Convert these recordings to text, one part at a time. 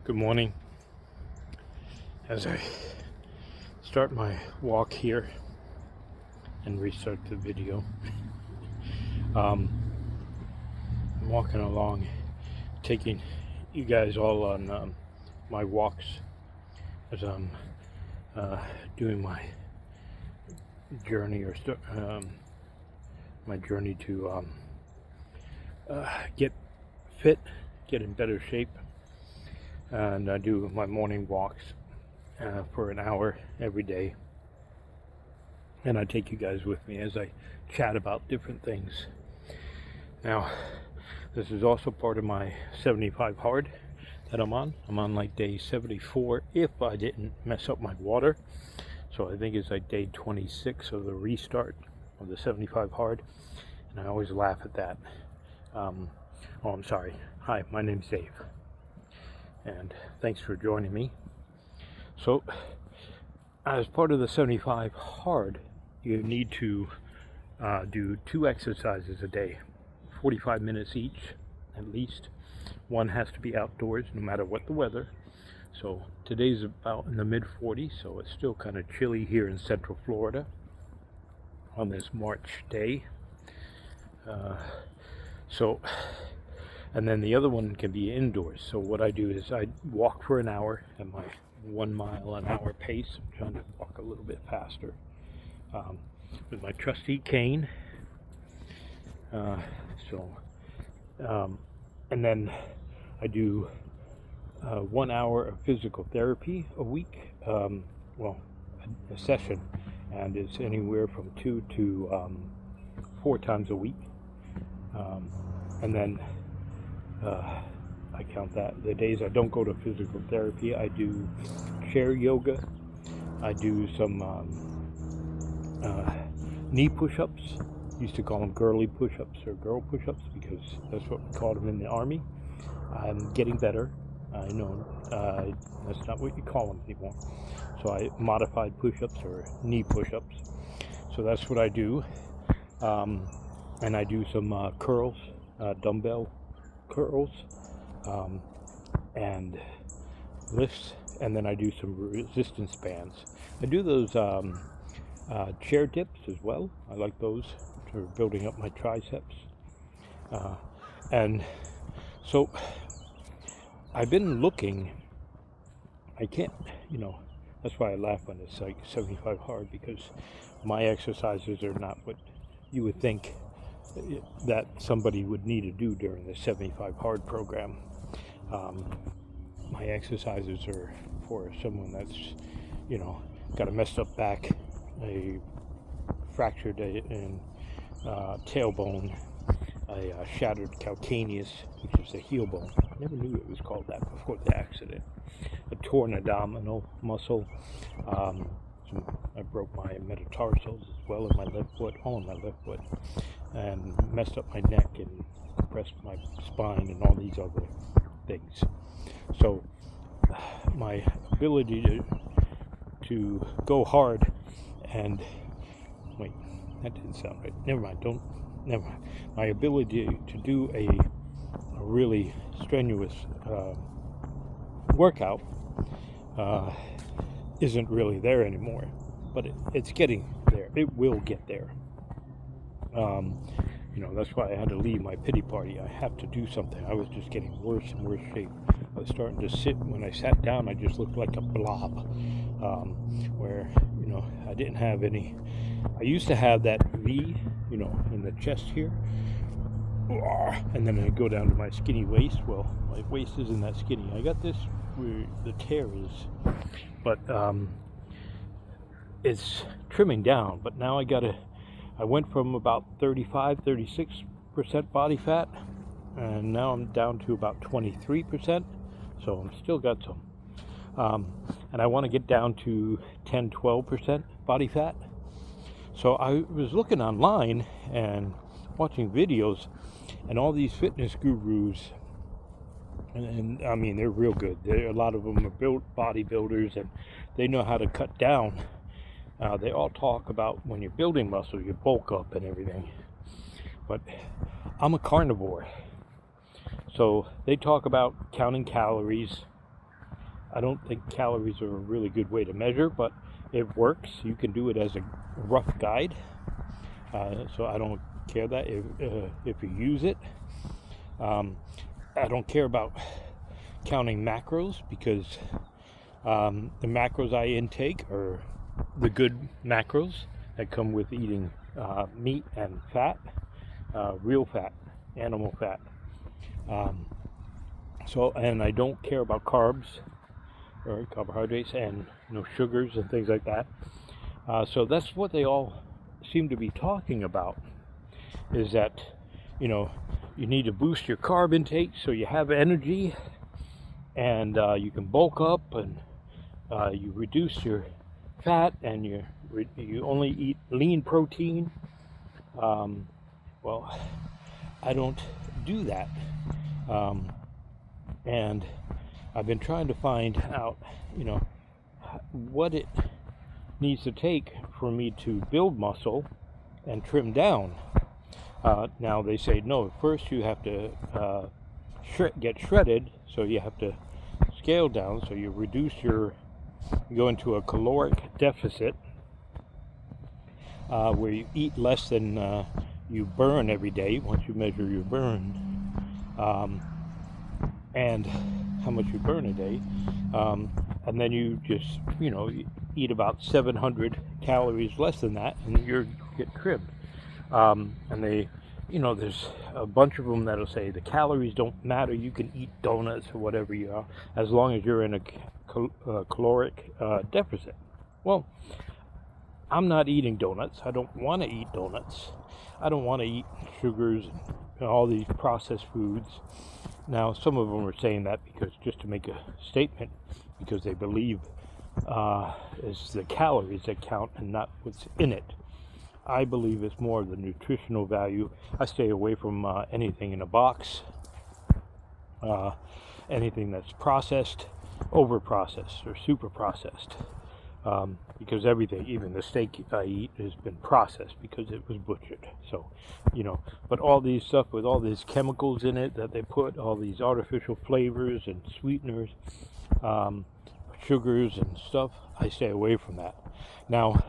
Good morning. As I start my walk here and restart the video, I'm walking along, taking you guys all on my walks as I'm doing my journey my journey to get fit, get in better shape. And I do my morning walks for an hour every day, and I take you guys with me as I chat about different things. Now, this is also part of my 75 hard that I'm on. I'm on like day 74 if I didn't mess up my water. So I think it's like day 26 of the restart of the 75 hard, and I always laugh at that. I'm sorry. Hi, my name's Dave, and thanks for joining me. So, as part of the 75 hard, you need to do 2 exercises a day, 45 minutes each, at least. One has to be outdoors, no matter what the weather. So today's about in the mid-40s, so it's still kind of chilly here in Central Florida on this March day. And then the other one can be indoors. So what I do is I walk for an hour at my 1 mile an hour pace. I'm trying to walk a little bit faster with my trusty cane. And then I do 1 hour of physical therapy a week. A session, and it's anywhere from 2 to 4 times a week. And then I count that. The days I don't go to physical therapy, I do chair yoga. I do some knee push-ups. Used to call them girly push-ups or girl push-ups because that's what we called them in the Army. I'm getting better. I know that's not what you call them anymore. So I modified push-ups or knee push-ups. So that's what I do. And I do some curls, dumbbell curls, and lifts, and then I do some resistance bands. I do those chair dips as well. I like those for building up my triceps. And so I've been looking. I can't, that's why I laugh when it's like 75 hard, because my exercises are not what you would think that somebody would need to do during the 75 hard program. My exercises are for someone that's, got a messed up back, a fractured tailbone, a shattered calcaneus, which is the heel bone. I never knew it was called that before the accident. A torn abdominal muscle. I broke my metatarsals as well in my left foot, all in my left foot, and messed up my neck and compressed my spine and all these other things. So my ability to go hard and wait, that didn't sound right. Never mind. My ability to do a really strenuous workout isn't really there anymore, but it's getting there. It will get there. That's why I had to leave my pity party. I have to do something. I was just getting worse and worse shape. I was starting to sit. When I sat down, I just looked like a blob, where, I didn't have any. I used to have that V, in the chest here, and then I go down to my skinny waist. Well, my waist isn't that skinny. I got this where the tear is, but it's trimming down. But now I went from about 36% body fat, and now I'm down to about 23%. So I'm still got some. And I want to get down to 12% body fat. So I was looking online and watching videos, and all these fitness gurus, and I mean, they're real good. A lot of them are built bodybuilders, and they know how to cut down. They all talk about when you're building muscle, you bulk up and everything. But I'm a carnivore. So they talk about counting calories, I don't think calories are a really good way to measure, but it works. You can do it as a rough guide. So I don't care that if you use it. I don't care about counting macros, because the macros I intake are the good macros that come with eating meat and fat, real fat, animal fat. And I don't care about carbs or carbohydrates and sugars and things like that. So that's what they all seem to be talking about, is that you need to boost your carb intake so you have energy, and you can bulk up, and you reduce your fat, and you only eat lean protein. Well, I don't do that, and I've been trying to find out what it needs to take for me to build muscle and trim down. Now they say no, first you have to get shredded, so you have to scale down, so you go into a caloric deficit, where you eat less than you burn every day once you measure your burn, and how much you burn a day, and then you just you eat about 700 calories less than that, and you get trimmed. And they, there's a bunch of them that'll say the calories don't matter, you can eat donuts or whatever you are, as long as you're in a caloric deficit. Well, I'm not eating donuts. I don't want to eat donuts. I don't want to eat sugars and all these processed foods. Now, some of them are saying that because just to make a statement, because they believe it's the calories that count and not what's in it. I believe it's more of the nutritional value. I stay away from anything in a box, anything that's processed, over-processed, or super-processed. Because everything, even the steak I eat, has been processed because it was butchered. So, but all these stuff with all these chemicals in it that they put, all these artificial flavors and sweeteners, sugars and stuff, I stay away from that. Now,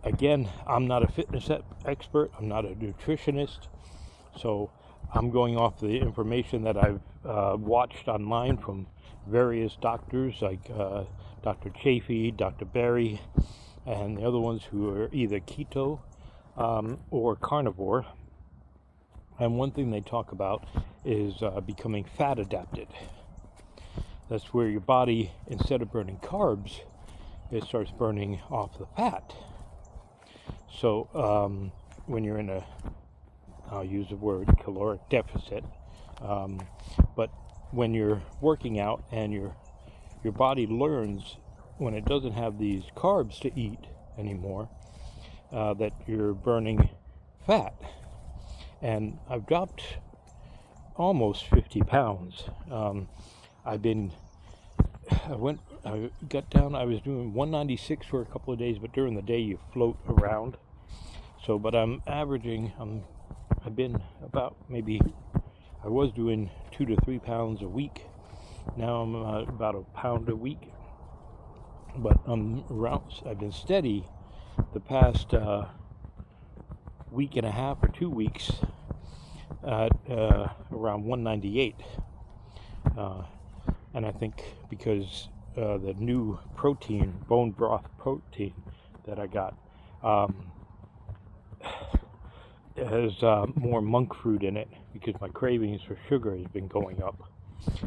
again, I'm not a fitness expert. I'm not a nutritionist. So I'm going off the information that I've watched online from various doctors like Dr. Chafee, Dr. Berry, and the other ones who are either keto or carnivore. And one thing they talk about is becoming fat adapted. That's where your body, instead of burning carbs, it starts burning off the fat. So when you're in I'll use the word caloric deficit, but when you're working out and your body learns, when it doesn't have these carbs to eat anymore, that you're burning fat. And I've dropped almost 50 pounds. I got down, I was doing 196 for a couple of days, but during the day you float around. So, but I'm averaging, I've been about I was doing 2 to 3 pounds a week. Now I'm about a pound a week. But I've been steady the past week and a half or 2 weeks at around 198. And I think because the new protein, bone broth protein that I got, has more monk fruit in it, because my cravings for sugar has been going up.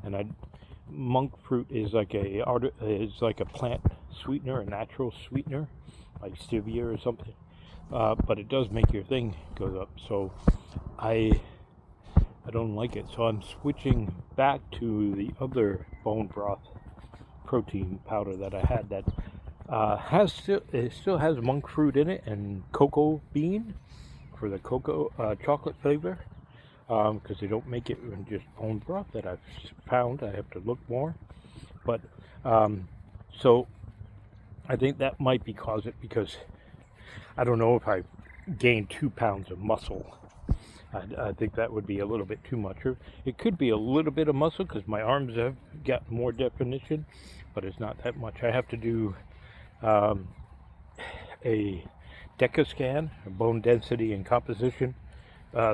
And monk fruit is like a plant sweetener, a natural sweetener, like stevia or something. But it does make your thing go up. So I don't like it. So I'm switching back to the other bone broth protein powder that I had that it still has monk fruit in it and cocoa bean for the cocoa chocolate flavor, because they don't make it in just bone broth that I've found. I have to look more, but so I think that might cause it, because I don't know if I gained 2 pounds of muscle I think that would be a little bit too much. It could be a little bit of muscle because my arms have got more definition, but it's not that much. I have to do a DECA scan, a bone density and composition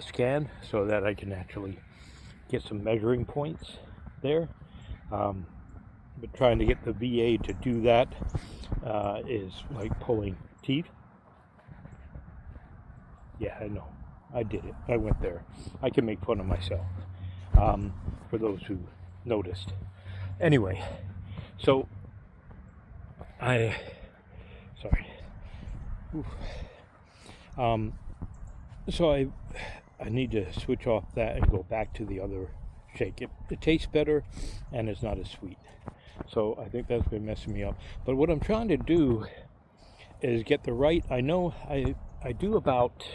scan, so that I can actually get some measuring points there. But trying to get the VA to do that is like pulling teeth. Yeah, I know. I did it. I went there. I can make fun of myself for those who noticed. Anyway, so sorry. Oof. So I need to switch off that and go back to the other shake. It tastes better and it's not as sweet. So I think that's been messing me up. But what I'm trying to do is get the right. I know I do about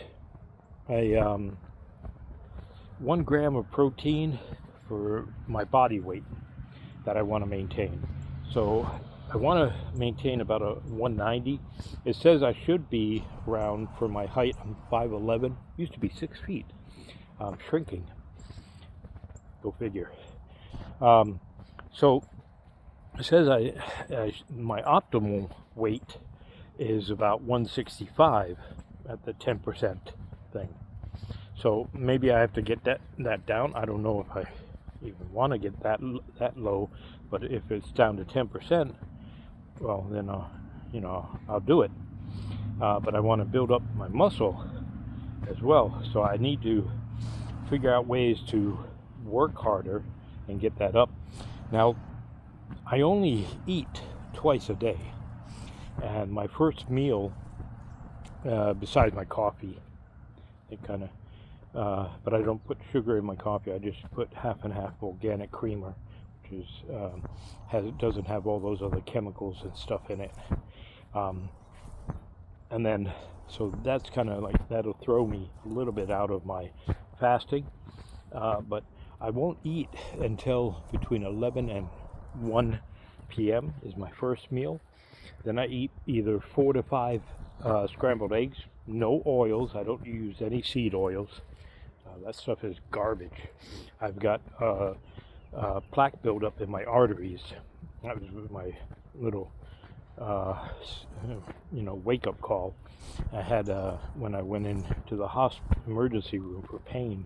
a 1 gram of protein for my body weight that I want to maintain. So I want to maintain about a 190. It says I should be around, for my height, I'm 5'11", used to be 6 feet. Shrinking. Go figure. So it says my optimal weight is about 165 at the 10% thing. So maybe I have to get that down. I don't know if I even want to get that low, but if it's down to 10%, well then I'll do it. But I want to build up my muscle as well, so I need to figure out ways to work harder and get that up. Now, I only eat twice a day, and my first meal, besides my coffee, but I don't put sugar in my coffee. I just put half and half organic creamer, which is doesn't have all those other chemicals and stuff in it. And then, so that's kind of like, that'll throw me a little bit out of my fasting. But I won't eat until between 11 and 1 p.m. is my first meal. Then I eat either 4 to 5 scrambled eggs, no oils. I don't use any seed oils. That stuff is garbage. I've got plaque buildup in my arteries. That was my little wake-up call I had when I went into the emergency room for pain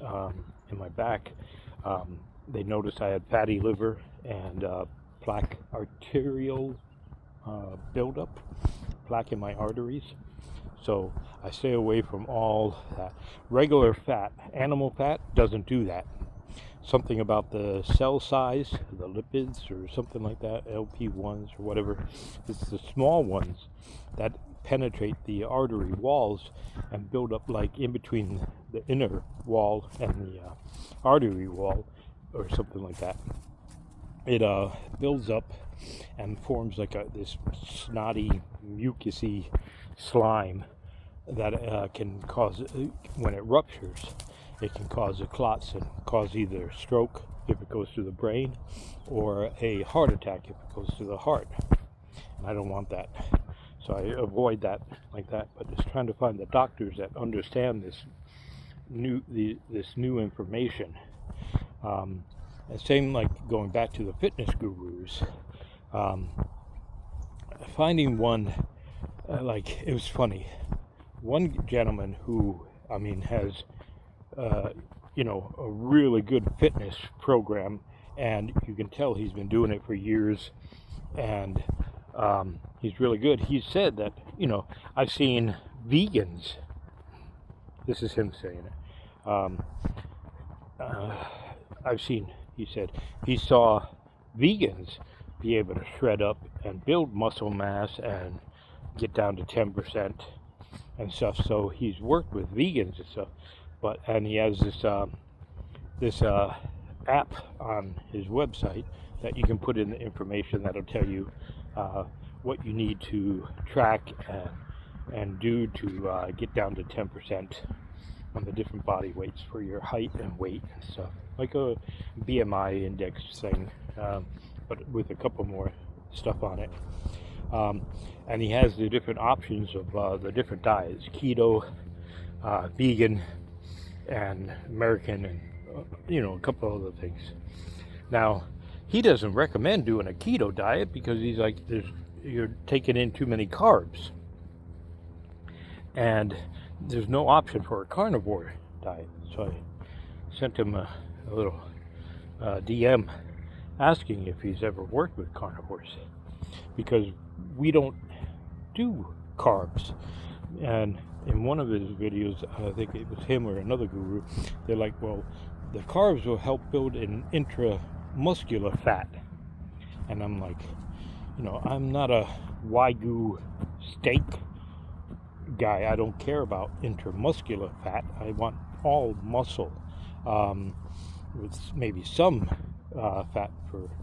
in my back. They noticed I had fatty liver and plaque arterial buildup, plaque in my arteries. So I stay away from all that. Regular fat, animal fat, doesn't do that. Something about the cell size, the lipids or something like that, LP1s or whatever. It's the small ones that penetrate the artery walls and build up like in between the inner wall and the artery wall or something like that. It builds up and forms like this snotty, mucusy slime that can cause, when it ruptures, it can cause clots and cause either stroke if it goes through the brain or a heart attack if it goes through the heart. And I don't want that. So I avoid that like that, but just trying to find the doctors that understand this new information. Same like going back to the fitness gurus. Finding one, it was funny. One gentleman who, has a really good fitness program, and you can tell he's been doing it for years, and he's really good. He said that, I've seen vegans, this is him saying it, he said he saw vegans be able to shred up and build muscle mass and get down to 10% and stuff. So he's worked with vegans and stuff, and he has this app on his website that you can put in the information that'll tell you what you need to track and do to get down to 10% on the different body weights for your height and weight and stuff, like a BMI index thing, but with a couple more stuff on it. And he has the different options of the different diets: keto, vegan, and American, and a couple other things. Now, he doesn't recommend doing a keto diet because he's like, you're taking in too many carbs, and there's no option for a carnivore diet. So I sent him a little DM asking if he's ever worked with carnivores, because we don't do carbs. And in one of his videos, I think it was him or another guru, they're like, well, the carbs will help build an intramuscular fat. And I'm like, I'm not a Wagyu steak guy. I don't care about intramuscular fat. I want all muscle, with maybe some fat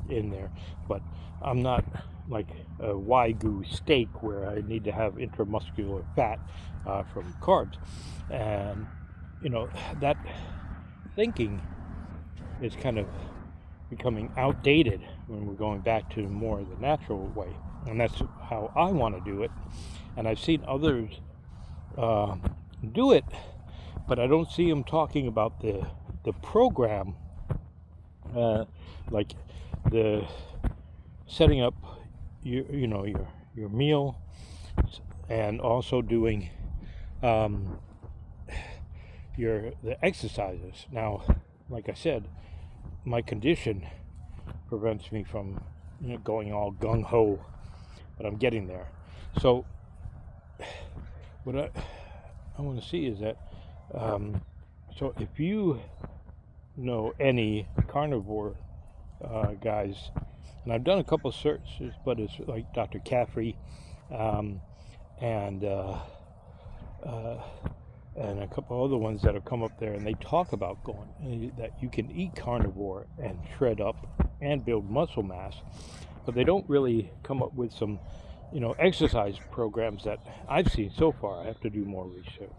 in there, but I'm not like a Wagyu steak where I need to have intramuscular fat from carbs. And that thinking is kind of becoming outdated when we're going back to more the natural way, and that's how I want to do it. And I've seen others do it, but I don't see them talking about the program, like the setting up your meal, and also doing the exercises. Now, like I said, my condition prevents me from going all gung-ho, but I'm getting there. So what I want to see is that so if you know any carnivore guys, and I've done a couple searches, but it's like Dr. Caffrey and a couple other ones that have come up there, and they talk about that you can eat carnivore and shred up and build muscle mass, but they don't really come up with some exercise programs that I've seen so far. I have to do more research.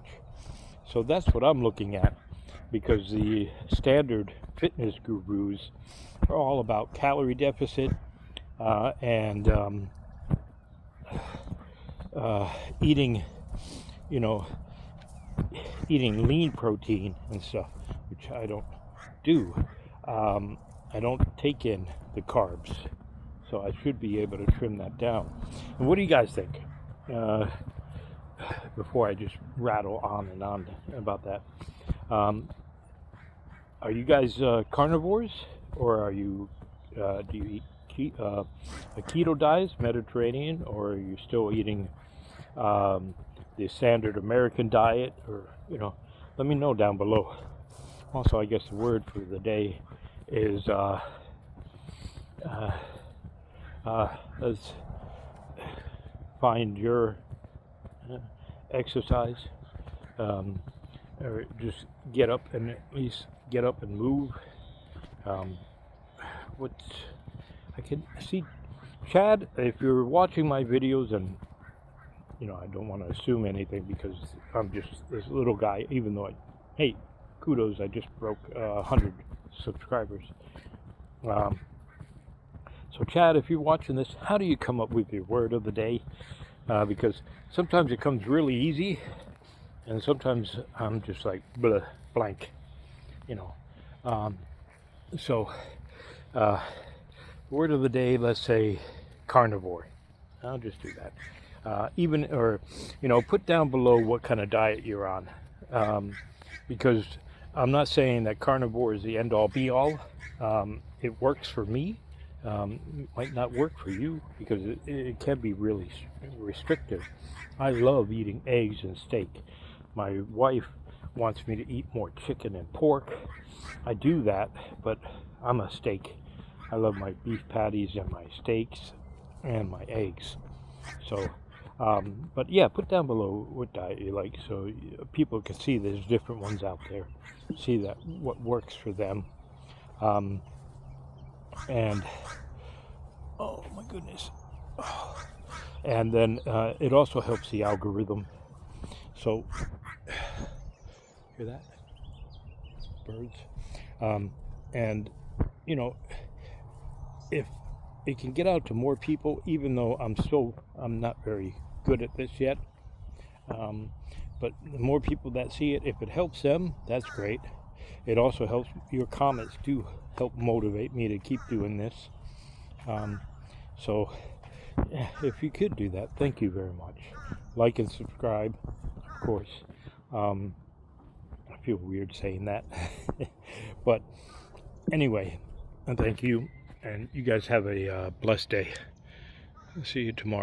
So that's what I'm looking at, because the standard fitness gurus are all about calorie deficit and eating lean protein and stuff, which I don't do. I don't take in the carbs, so I should be able to trim that down. And what do you guys think? Before I just rattle on and on about that, are you guys carnivores, or are you do you eat a keto diet, Mediterranean, or are you still eating the standard American diet? Or let me know down below. Also, I guess the word for the day is let's find your exercise, or just get up and at least get up and move. What I can see, Chad, if you're watching my videos, and I don't want to assume anything because I'm just this little guy, even though hey, kudos, I just broke 100 subscribers. So Chad, if you're watching this, how do you come up with your word of the day? Because sometimes it comes really easy, and sometimes I'm just like blank, So word of the day, let's say carnivore. I'll just do that. Put down below what kind of diet you're on, because I'm not saying that carnivore is the end all be all. It works for me. It might not work for you, because it can be really restrictive. I love eating eggs and steak. My wife wants me to eat more chicken and pork. I do that, but I'm a steak. I love my beef patties and my steaks and my eggs. So, but yeah, put down below what diet you like, so people can see there's different ones out there. See that what works for them. And oh my goodness. And then it also helps the algorithm. So, hear that? Birds. And if it can get out to more people, even though I'm not very good at this yet, But the more people that see it, if it helps them, that's great. It also helps your comments to help motivate me to keep doing this. So if you could do that, thank you very much. Like and subscribe, of course. I feel weird saying that. But anyway, thank you. And you guys have a blessed day. See you tomorrow.